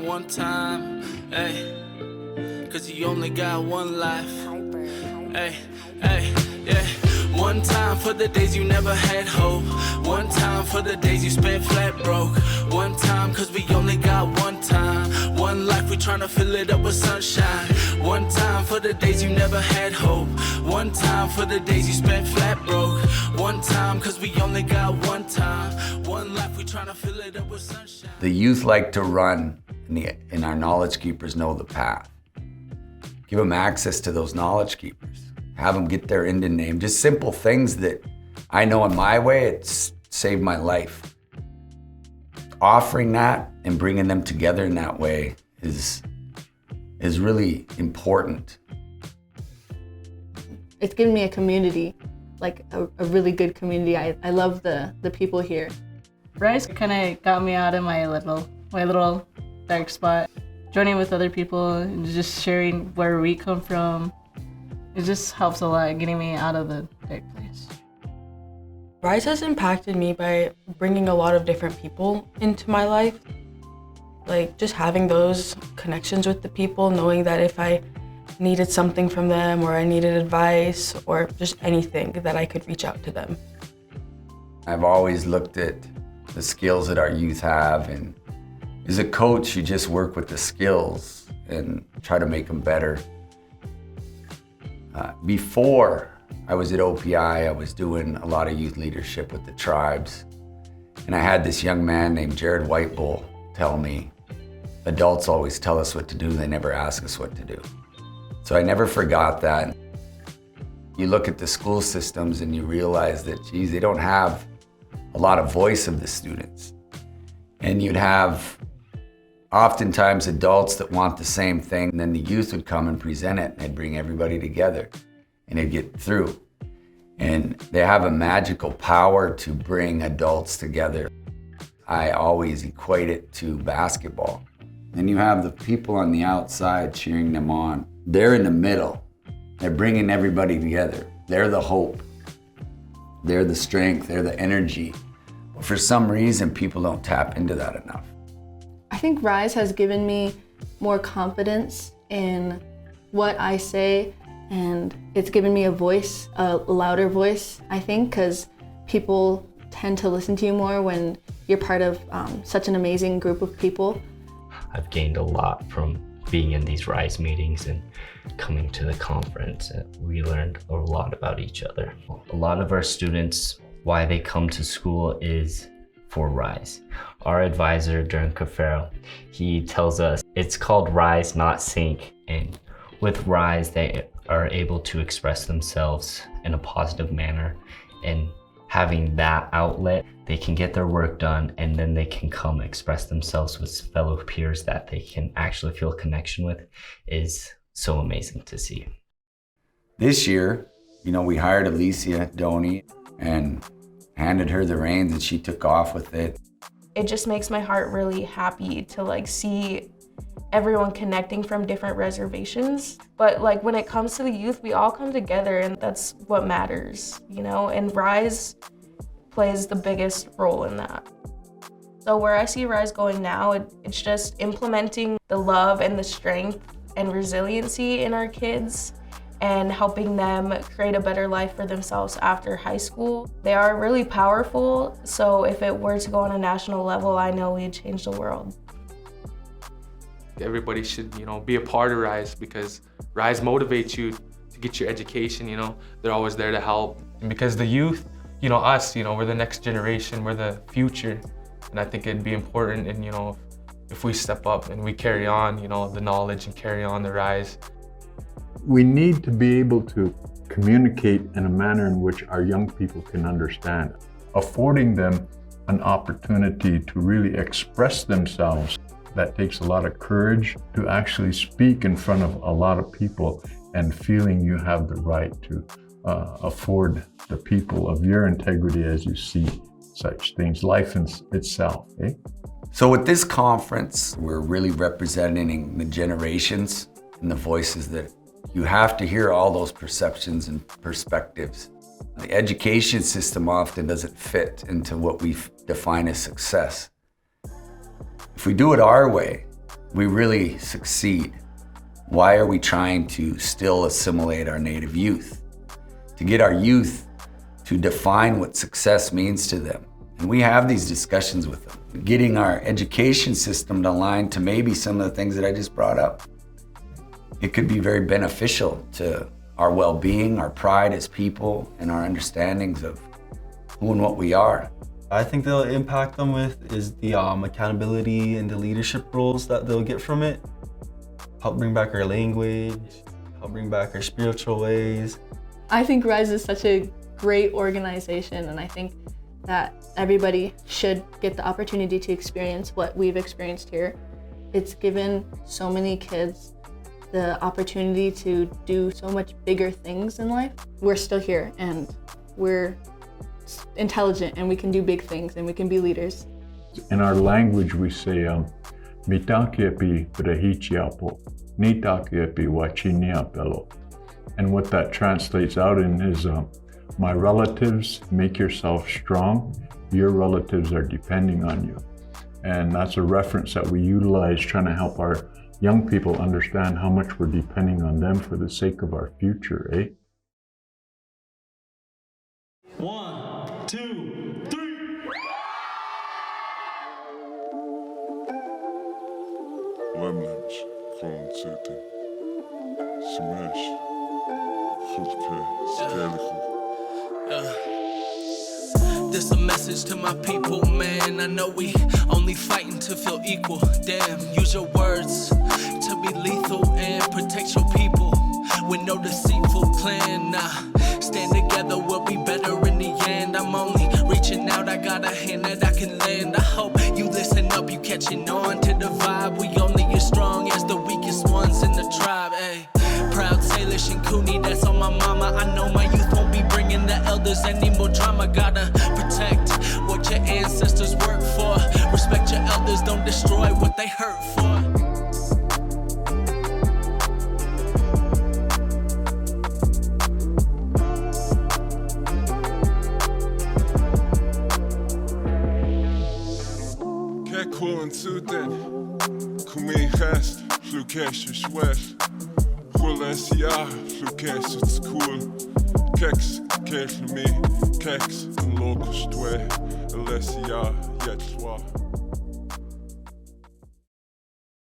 One time, hey, cause you only got one life. Hey, hey, yeah. One time for the days you never had hope. One time for the days you spent flat broke. One time cause we only got one time. One life we tryna fill it up with sunshine. One time for the days you never had hope. One time for the days you spent flat broke. One time cause we only got one time. One life we tryna fill it up with sunshine. The youth like to run and our knowledge keepers know the path. Give them access to those knowledge keepers. Have them get their end in name. Just simple things that I know in my way, it's saved my life. Offering that and bringing them together in that way is really important. It's given me a community, like a really good community. I love the people here. Rise kind of got me out of my little dark spot. Joining with other people and just sharing where we come from, it just helps a lot, getting me out of the dark place. Rise has impacted me by bringing a lot of different people into my life. Like just having those connections with the people, knowing that if I needed something from them or I needed advice or just anything, that I could reach out to them. I've always looked at the skills that our youth have, and as a coach, you just work with the skills and try to make them better. Before I was at OPI, I was doing a lot of youth leadership with the tribes. And I had this young man named Jared Whitebull tell me, adults always tell us what to do, they never ask us what to do. So I never forgot that. You look at the school systems and you realize that, geez, they don't have a lot of voice of the students. And you'd have oftentimes adults that want the same thing, and then the youth would come and present it, and they'd bring everybody together, and it'd get through. And they have a magical power to bring adults together. I always equate it to basketball. And you have the people on the outside cheering them on. They're in the middle. They're bringing everybody together. They're the hope. They're the strength. They're the energy. But for some reason, people don't tap into that enough. I think Rise has given me more confidence in what I say, and it's given me a voice, a louder voice, I think, because people tend to listen to you more when you're part of such an amazing group of people. I've gained a lot from being in these Rise meetings and coming to the conference. We learned a lot about each other. A lot of our students, why they come to school is for Rise. Our advisor during Cafaro, he tells us it's called Rise, not Sink. And with Rise, they are able to express themselves in a positive manner. And having that outlet, they can get their work done, and then they can come express themselves with fellow peers that they can actually feel a connection with, is so amazing to see. This year, we hired Alicia Doney and handed her the reins, and she took off with it. It just makes my heart really happy to see everyone connecting from different reservations. But when it comes to the youth, we all come together, and that's what matters, and Rise plays the biggest role in that. So where I see Rise going now, it's just implementing the love and the strength and resiliency in our kids and helping them create a better life for themselves after high school. They are really powerful, so if it were to go on a national level, I know we'd change the world. Everybody should, be a part of Rise, because Rise motivates you to get your education, They're always there to help. And because the youth, us, we're the next generation, we're the future. And I think it'd be important, and if we step up and we carry on, the knowledge and carry on the Rise. We need to be able to communicate in a manner in which our young people can understand, affording them an opportunity to really express themselves. That takes a lot of courage to actually speak in front of a lot of people and feeling you have the right to afford the people of your integrity as you see such things, life in itself. So with this conference, we're really representing the generations and the voices that you have to hear all those perceptions and perspectives. The education system often doesn't fit into what we define as success. If we do it our way, we really succeed? Why are we trying to still assimilate our native youth? To get our youth to define what success means to them. And we have these discussions with them. Getting our education system to align to maybe some of the things that I just brought up. It could be very beneficial to our well-being, our pride as people, and our understandings of who and what we are. I think they'll impact them with is the accountability and the leadership roles that they'll get from it. Help bring back our language, help bring back our spiritual ways. I think RISE is such a great organization, and I think that everybody should get the opportunity to experience what we've experienced here. It's given so many kids the opportunity to do so much bigger things in life. We're still here and we're intelligent and we can do big things and we can be leaders. In our language, we say, "Mitakepi prehichiapo, nitakepi wachiniapelo." And what that translates out in is, my relatives, make yourself strong. Your relatives are depending on you. And that's a reference that we utilize trying to help our young people understand how much we're depending on them for the sake of our future, eh? 1, 2, 3. Lemnams, Kronzitten, Smash, Hulke, Skellige. This a message to my people, man. I know we only fighting to feel equal. Damn, use your words to be lethal and protect your people with no deceitful plan. Nah, stand together, we'll be better in the end. I'm only reaching out, I got a hand that I can lend. I hope you listen up, you catching on to the vibe. We only as strong as the weakest ones in the tribe, ayy. Proud Salish and Cooney, that's on my mama. I know my youth won't be bringing the elders any more drama. Gotta protect what your ancestors worked for. Respect your elders, don't destroy what they hurt for. Kekkoen zuten, kom in gast, flukesjes west. Resiliency, flukesjes school. Keks, keks me, keks, en locust way. Alessia, yet soir.